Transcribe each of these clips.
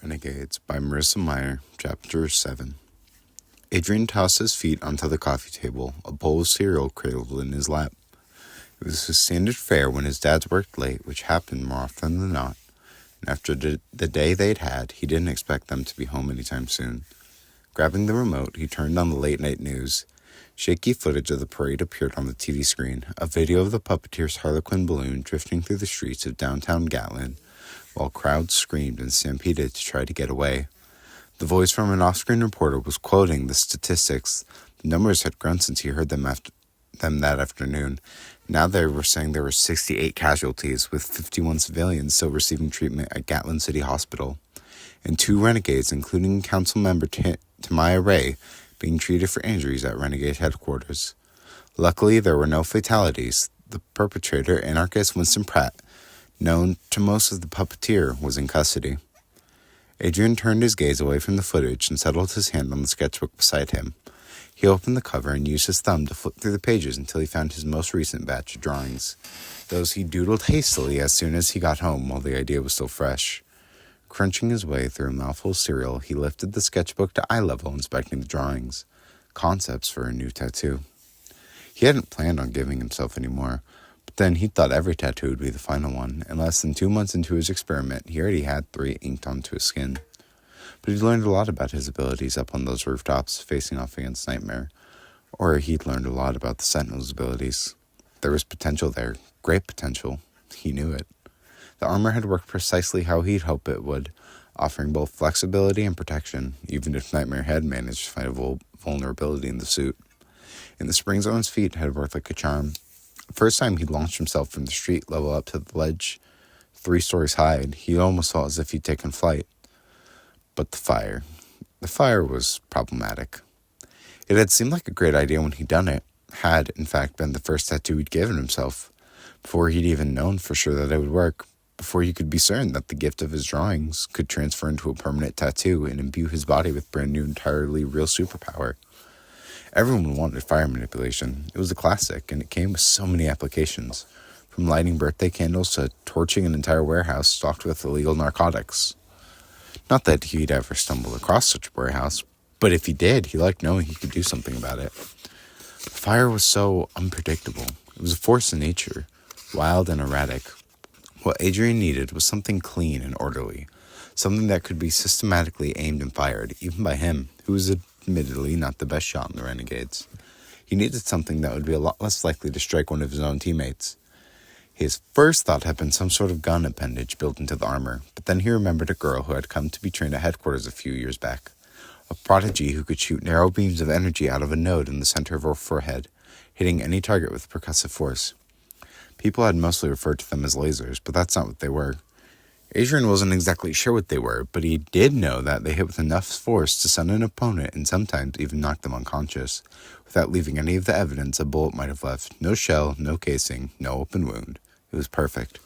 Renegades by Marissa Meyer, Chapter 7. Adrian tossed his feet onto the coffee table, a bowl of cereal cradled in his lap. It was his standard fare when his dads worked late, which happened more often than not, and after the day they'd had, he didn't expect them to be home anytime soon. Grabbing the remote, he turned on the late-night news. Shaky footage of the parade appeared on the TV screen, a video of the puppeteer's Harlequin balloon drifting through the streets of downtown Gatlin, while crowds screamed and stampeded to try to get away. The voice from an off-screen reporter was quoting the statistics. The numbers had grown since he heard them that afternoon. Now they were saying there were 68 casualties, with 51 civilians still receiving treatment at Gatlin City Hospital, and 2 renegades, including council member Meyer, being treated for injuries at Renegade headquarters. Luckily, there were no fatalities. The perpetrator, anarchist Winston Pratt, known to most as the puppeteer, was in custody. Adrian turned his gaze away from the footage and settled his hand on the sketchbook beside him. He opened the cover and used his thumb to flip through the pages until he found his most recent batch of drawings. Those he doodled hastily as soon as he got home while the idea was still fresh. Crunching his way through a mouthful of cereal, he lifted the sketchbook to eye level, inspecting the drawings. Concepts for a new tattoo. He hadn't planned on giving himself any more, but then he thought every tattoo would be the final one, and less than 2 months into his experiment, he already had 3 inked onto his skin. But he'd learned a lot about his abilities up on those rooftops, facing off against Nightmare. Or he'd learned a lot about the Sentinel's abilities. There was potential there, great potential. He knew it. The armor had worked precisely how he'd hoped it would, offering both flexibility and protection, even if Nightmare had managed to find a vulnerability in the suit. And the springs on his feet had worked like a charm. The first time he launched himself from the street level up to the ledge, 3 stories high, he almost felt as if he'd taken flight. But the fire was problematic. It had seemed like a great idea when he'd done it, had, in fact, been the first tattoo he'd given himself, before he'd even known for sure that it would work, before he could be certain that the gift of his drawings could transfer into a permanent tattoo and imbue his body with brand new, entirely real superpower. Everyone wanted fire manipulation. It was a classic, and it came with so many applications, from lighting birthday candles to torching an entire warehouse stocked with illegal narcotics. Not that he'd ever stumbled across such a warehouse, but if he did, he liked knowing he could do something about it. Fire was so unpredictable. It was a force in nature, wild and erratic. What Adrian needed was something clean and orderly, something that could be systematically aimed and fired, even by him, who was admittedly not the best shot in the Renegades. He needed something that would be a lot less likely to strike one of his own teammates. His first thought had been some sort of gun appendage built into the armor, but then he remembered a girl who had come to be trained at headquarters a few years back. A prodigy who could shoot narrow beams of energy out of a node in the center of her forehead, hitting any target with percussive force. People had mostly referred to them as lasers, but that's not what they were. Adrian wasn't exactly sure what they were, but he did know that they hit with enough force to stun an opponent and sometimes even knock them unconscious, without leaving any of the evidence a bullet might have left. No shell, no casing, no open wound. It was perfect.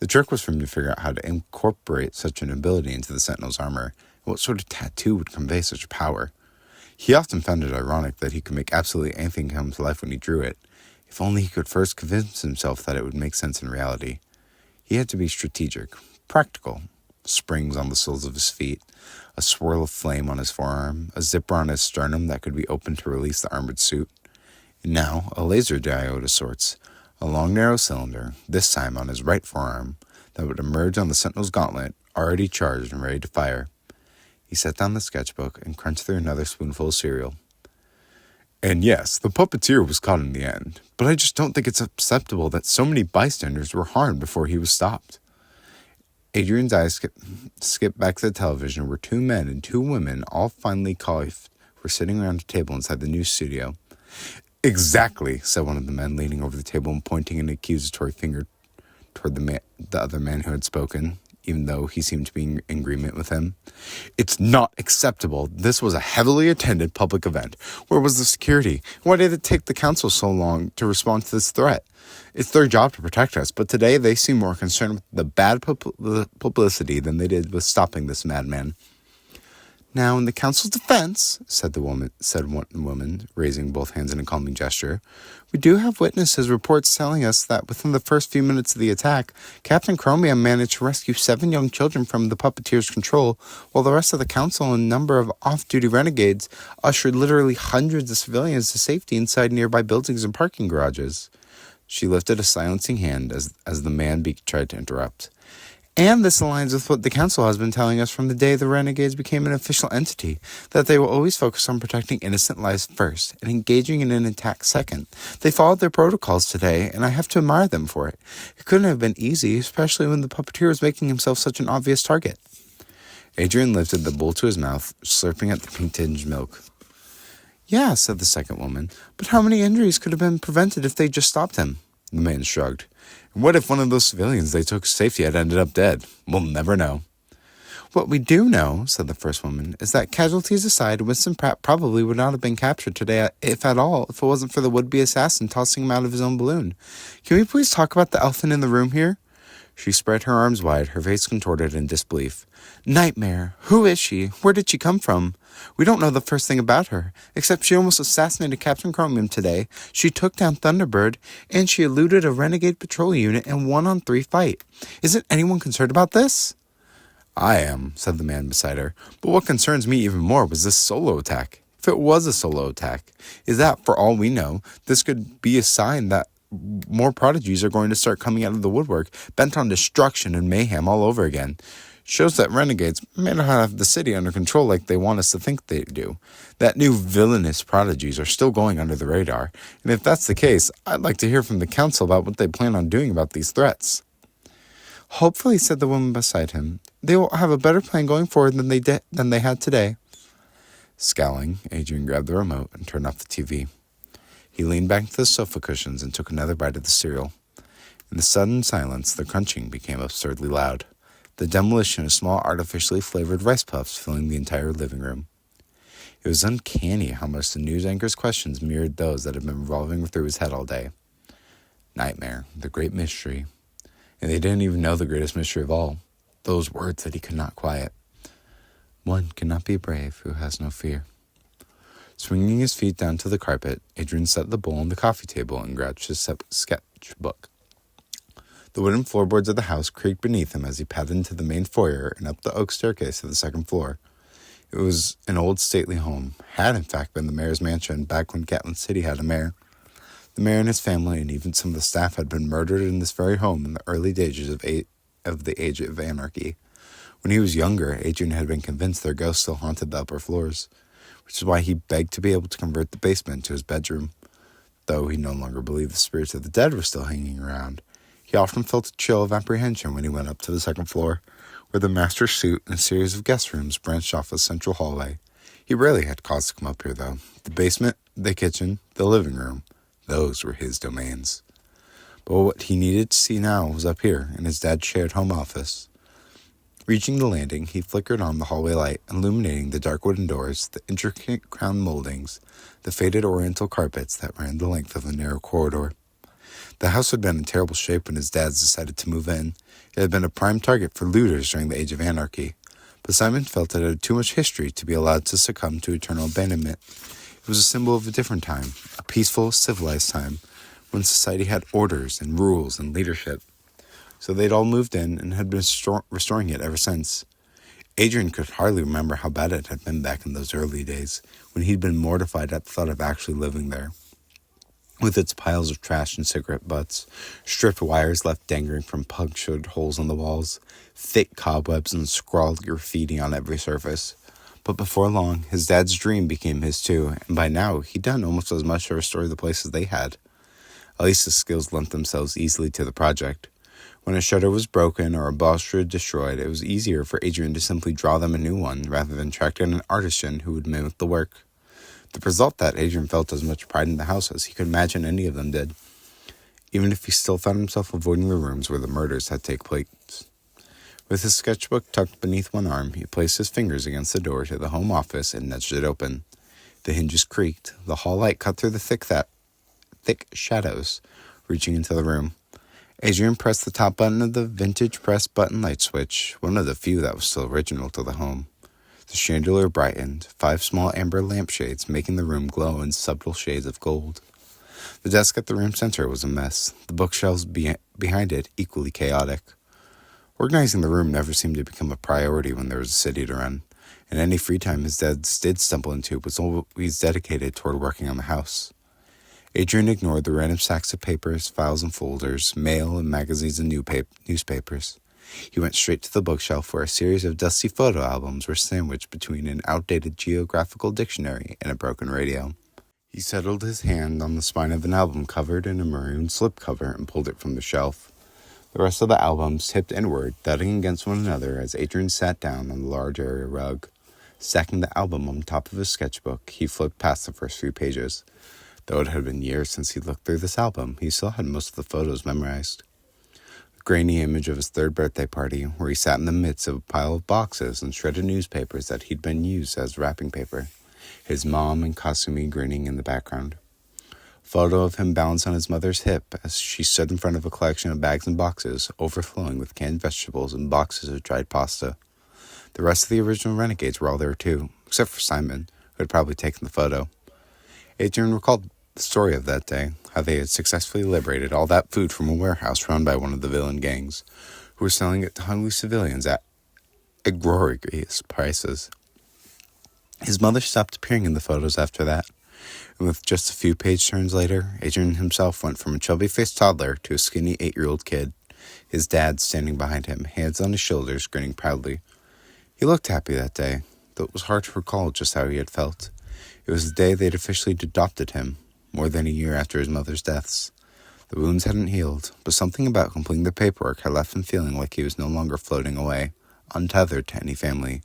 The trick was for him to figure out how to incorporate such an ability into the Sentinel's armor, and what sort of tattoo would convey such power. He often found it ironic that he could make absolutely anything come to life when he drew it, if only he could first convince himself that it would make sense in reality. He had to be strategic, practical. Springs on the soles of his feet, a swirl of flame on his forearm, a zipper on his sternum that could be opened to release the armored suit, and now a laser diode of sorts, a long narrow cylinder, this time on his right forearm, that would emerge on the Sentinel's gauntlet, already charged and ready to fire. He set down the sketchbook and crunched through another spoonful of cereal. And yes, the puppeteer was caught in the end, but I just don't think it's acceptable that so many bystanders were harmed before he was stopped. Adrian's eyes skipped back to the television where 2 men and 2 women, all finely coiffed, were sitting around a table inside the news studio. Exactly, said one of the men, leaning over the table and pointing an accusatory finger toward the other man who had spoken, even though he seemed to be in agreement with him. It's not acceptable. This was a heavily attended public event. Where was the security? Why did it take the council so long to respond to this threat? It's their job to protect us, but today they seem more concerned with the bad publicity than they did with stopping this madman. Now, in the council's defense, said one woman, raising both hands in a calming gesture, we do have witnesses reports telling us that within the first few minutes of the attack, Captain Chromium managed to rescue 7 young children from the puppeteer's control, while the rest of the council and a number of off-duty renegades ushered literally hundreds of civilians to safety inside nearby buildings and parking garages. She lifted a silencing hand as the man tried to interrupt. And this aligns with what the council has been telling us from the day the Renegades became an official entity, that they will always focus on protecting innocent lives first and engaging in an attack second. They followed their protocols today, and I have to admire them for it. It couldn't have been easy, especially when the puppeteer was making himself such an obvious target. Adrian lifted the bowl to his mouth, slurping at the pink-tinged milk. Yeah, said the second woman, but how many injuries could have been prevented if they just stopped him? The man shrugged. And what if one of those civilians they took to safety had ended up dead? We'll never know. What we do know, said the first woman, is that casualties aside, Winston Pratt probably would not have been captured today, if at all, if it wasn't for the would-be assassin tossing him out of his own balloon. Can we please talk about the elephant in the room here? She spread her arms wide, her face contorted in disbelief. Nightmare! Who is she? Where did she come from? We don't know the first thing about her, except she almost assassinated Captain Chromium today, she took down Thunderbird, and she eluded a Renegade patrol unit in a 1-on-3 fight. Isn't anyone concerned about this? I am, said the man beside her, but what concerns me even more was this solo attack. If it was a solo attack, is that, for all we know, this could be a sign that more prodigies are going to start coming out of the woodwork, bent on destruction and mayhem all over again. Shows that Renegades may not have the city under control like they want us to think they do. That new villainous prodigies are still going under the radar, and if that's the case, I'd like to hear from the council about what they plan on doing about these threats. Hopefully, said the woman beside him, they will have a better plan going forward than they had today. Scowling, Adrian grabbed the remote and turned off the TV. He leaned back to the sofa cushions and took another bite of the cereal. In the sudden silence, the crunching became absurdly loud. The demolition of small artificially flavored rice puffs filling the entire living room. It was uncanny how much the news anchor's questions mirrored those that had been revolving through his head all day. Nightmare, the great mystery. And they didn't even know the greatest mystery of all. Those words that he could not quiet. One cannot be brave who has no fear. Swinging his feet down to the carpet, Adrian set the bowl on the coffee table and grabbed his sketchbook. The wooden floorboards of the house creaked beneath him as he padded into the main foyer and up the oak staircase to the second floor. It was an old stately home, had in fact been the mayor's mansion back when Gatlin City had a mayor. The mayor and his family and even some of the staff had been murdered in this very home in the early days of the Age of Anarchy. When he was younger, Adrian had been convinced their ghosts still haunted the upper floors, which is why he begged to be able to convert the basement to his bedroom. Though he no longer believed the spirits of the dead were still hanging around, he often felt a chill of apprehension when he went up to the second floor, where the master's suite and a series of guest rooms branched off a central hallway. He rarely had cause to come up here, though. The basement, the kitchen, the living room, those were his domains. But what he needed to see now was up here, in his dad's shared home office. Reaching the landing, he flickered on the hallway light, illuminating the dark wooden doors, the intricate crown moldings, the faded oriental carpets that ran the length of the narrow corridor. The house had been in terrible shape when his dad decided to move in. It had been a prime target for looters during the Age of Anarchy, but Simon felt it had too much history to be allowed to succumb to eternal abandonment. It was a symbol of a different time, a peaceful, civilized time, when society had orders and rules and leadership. So they'd all moved in and had been restoring it ever since. Adrian could hardly remember how bad it had been back in those early days, when he'd been mortified at the thought of actually living there. With its piles of trash and cigarette butts, stripped wires left dangling from punctured holes on the walls, thick cobwebs and scrawled graffiti on every surface. But before long, his dad's dream became his too, and by now he'd done almost as much to restore the place as they had. At least his skills lent themselves easily to the project. When a shutter was broken or a balustrade destroyed, it was easier for Adrian to simply draw them a new one rather than track down an artisan who would mimic the work. The result that Adrian felt as much pride in the house as he could imagine any of them did, even if he still found himself avoiding the rooms where the murders had taken place. With his sketchbook tucked beneath one arm, he placed his fingers against the door to the home office and nudged it open. The hinges creaked, the hall light cut through the thick shadows, reaching into the room. Adrian pressed the top button of the vintage press button light switch, one of the few that was still original to the home. The chandelier brightened, 5 small amber lampshades making the room glow in subtle shades of gold. The desk at the room's center was a mess, the bookshelves behind it equally chaotic. Organizing the room never seemed to become a priority when there was a city to run, and any free time his dad did stumble into was always dedicated toward working on the house. Adrian ignored the random stacks of papers, files and folders, mail and magazines and newspapers. He went straight to the bookshelf where a series of dusty photo albums were sandwiched between an outdated geographical dictionary and a broken radio. He settled his hand on the spine of an album covered in a maroon slipcover and pulled it from the shelf. The rest of the albums tipped inward, thudding against one another as Adrian sat down on the large area rug. Stacking the album on top of his sketchbook, he flipped past the first few pages. Though it had been years since he looked through this album, he still had most of the photos memorized. A grainy image of his 3rd birthday party, where he sat in the midst of a pile of boxes and shredded newspapers that he'd been used as wrapping paper, his mom and Kasumi grinning in the background. A photo of him balanced on his mother's hip as she stood in front of a collection of bags and boxes, overflowing with canned vegetables and boxes of dried pasta. The rest of the original Renegades were all there too, except for Simon, who had probably taken the photo. Adrian recalled the story of that day, how they had successfully liberated all that food from a warehouse run by one of the villain gangs, who were selling it to hungry civilians at egregious prices. His mother stopped appearing in the photos after that, and with just a few page turns later, Adrian himself went from a chubby-faced toddler to a skinny 8-year-old kid, his dad standing behind him, hands on his shoulders, grinning proudly. He looked happy that day, though it was hard to recall just how he had felt. It was the day they'd officially adopted him, more than a year after his mother's deaths. The wounds hadn't healed, but something about completing the paperwork had left him feeling like he was no longer floating away, untethered to any family,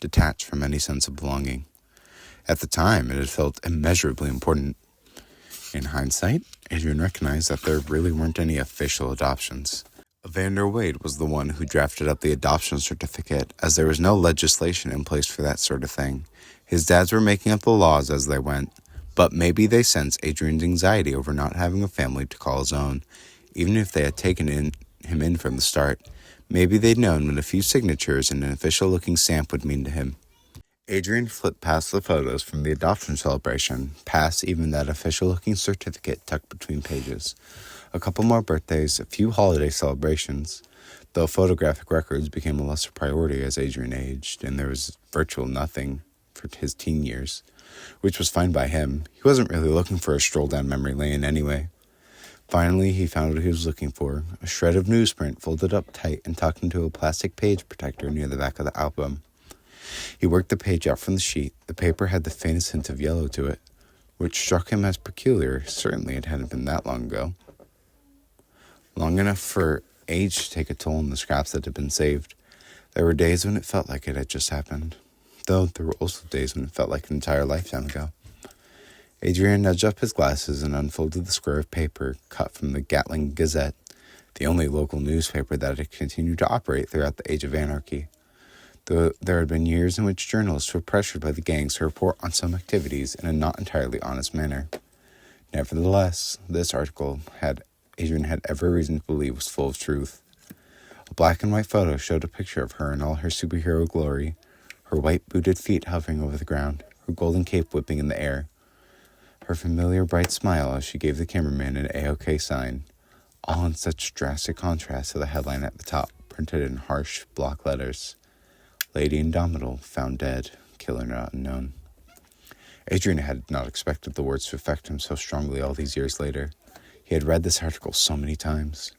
detached from any sense of belonging. At the time, it had felt immeasurably important. In hindsight, Adrian recognized that there really weren't any official adoptions. Evander Wade was the one who drafted up the adoption certificate, as there was no legislation in place for that sort of thing. His dads were making up the laws as they went, but maybe they sensed Adrian's anxiety over not having a family to call his own. Even if they had taken him in from the start, maybe they'd known what a few signatures and an official-looking stamp would mean to him. Adrian flipped past the photos from the adoption celebration, past even that official-looking certificate tucked between pages. A couple more birthdays, a few holiday celebrations, though photographic records became a lesser priority as Adrian aged, and there was virtual nothing for his teen years, which was fine by him. He wasn't really looking for a stroll down memory lane anyway. Finally, he found what he was looking for, a shred of newsprint folded up tight and tucked into a plastic page protector near the back of the album. He worked the page out from the sheet. The paper had the faintest hint of yellow to it, which struck him as peculiar. Certainly it hadn't been that long ago. Long enough for age to take a toll on the scraps that had been saved. There were days when it felt like it had just happened, though there were also days when it felt like an entire lifetime ago. Adrian nudged up his glasses and unfolded the square of paper cut from the Gatling Gazette, the only local newspaper that had continued to operate throughout the age of anarchy. Though there had been years in which journalists were pressured by the gangs to report on some activities in a not entirely honest manner. Nevertheless, this article Adrian had every reason to believe was full of truth. A black and white photo showed a picture of her in all her superhero glory, her white booted feet hovering over the ground, her golden cape whipping in the air, her familiar bright smile as she gave the cameraman an A-OK sign, all in such drastic contrast to the headline at the top, printed in harsh block letters. Lady Indomitable found dead, killer not unknown. Adrian had not expected the words to affect him so strongly all these years later. He had read this article so many times.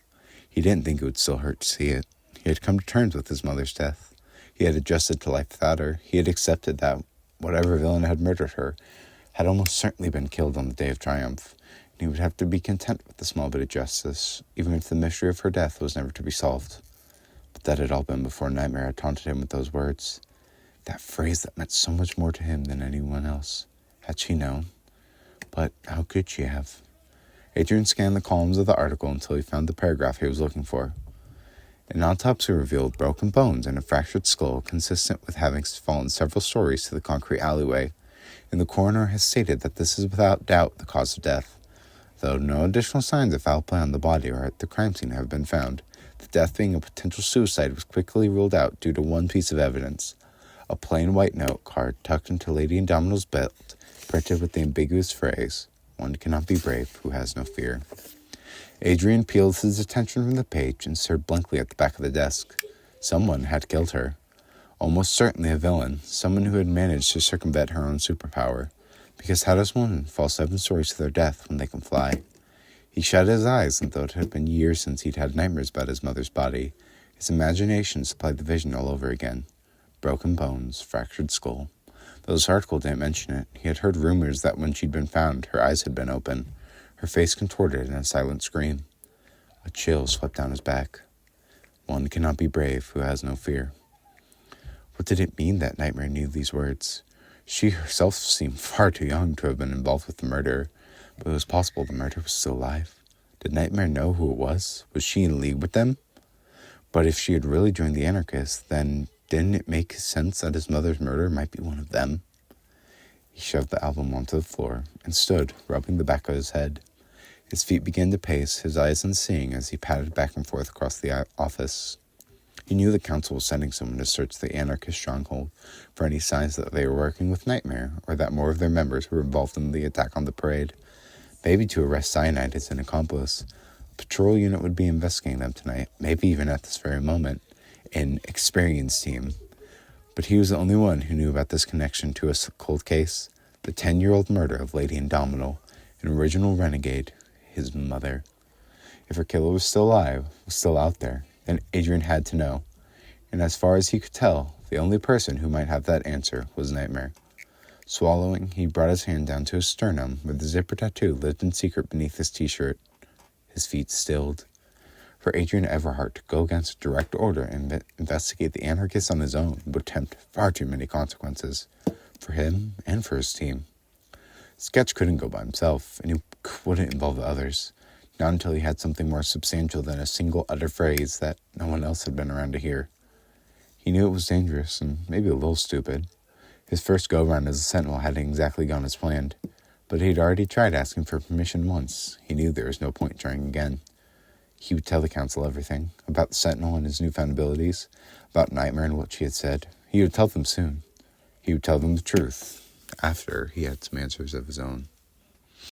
He didn't think it would still hurt to see it. He had come to terms with his mother's death. He had adjusted to life without her. He had accepted that whatever villain had murdered her had almost certainly been killed on the day of triumph, and he would have to be content with the small bit of justice, even if the mystery of her death was never to be solved. But that had all been before Nightmare had taunted him with those words. That phrase that meant so much more to him than anyone else. Had she known? But how could she have? Adrian scanned the columns of the article until he found the paragraph he was looking for. An autopsy revealed broken bones and a fractured skull consistent with having fallen several stories to the concrete alleyway, and the coroner has stated that this is without doubt the cause of death. Though no additional signs of foul play on the body or at the crime scene have been found, the death being a potential suicide was quickly ruled out due to one piece of evidence, A plain white note card tucked into Lady Indomita's belt, printed with the ambiguous phrase, "One cannot be brave who has no fear." Adrian peeled his attention from the page and stared blankly at the back of the desk. Someone had killed her. Almost certainly a villain, someone who had managed to circumvent her own superpower. Because how does one fall 7 stories to their death when they can fly? He shut his eyes and thought it had been years since he'd had nightmares about his mother's body. His imagination supplied the vision all over again. Broken bones, fractured skull. Though his article didn't mention it, he had heard rumors that when she'd been found, her eyes had been open, her face contorted in a silent scream. A chill swept down his back. One cannot be brave who has no fear. What did it mean that Nightmare knew these words? She herself seemed far too young to have been involved with the murder, but it was possible the murderer was still alive. Did Nightmare know who it was? Was she in league with them? But if she had really joined the anarchists, then didn't it make sense that his mother's murderer might be one of them? He shoved the album onto the floor and stood, rubbing the back of his head. His feet began to pace, his eyes unseeing as he padded back and forth across the office. He knew the council was sending someone to search the anarchist stronghold for any signs that they were working with Nightmare, or that more of their members were involved in the attack on the parade. Maybe to arrest Cyanide as an accomplice. A patrol unit would be investigating them tonight, maybe even at this very moment. An experienced team. But he was the only one who knew about this connection to a cold case. The 10-year-old murder of Lady Indomita, an original renegade, his mother. If her killer was still alive, was still out there, then Adrian had to know. And as far as he could tell, the only person who might have that answer was Nightmare. Swallowing, he brought his hand down to his sternum, where the zipper tattoo lived in secret beneath his t-shirt. His feet stilled. For Adrian Everhart to go against a direct order and investigate the anarchists on his own would tempt far too many consequences. For him and for his team. Sketch couldn't go by himself, and he wouldn't involve the others. Not until he had something more substantial than a single uttered phrase that no one else had been around to hear. He knew it was dangerous and maybe a little stupid. His first go-round as a sentinel hadn't exactly gone as planned, but he'd already tried asking for permission once. He knew there was no point trying again. He would tell the council everything, about the sentinel and his newfound abilities, about Nightmare and what she had said. He would tell them soon. He would tell them the truth, after he had some answers of his own.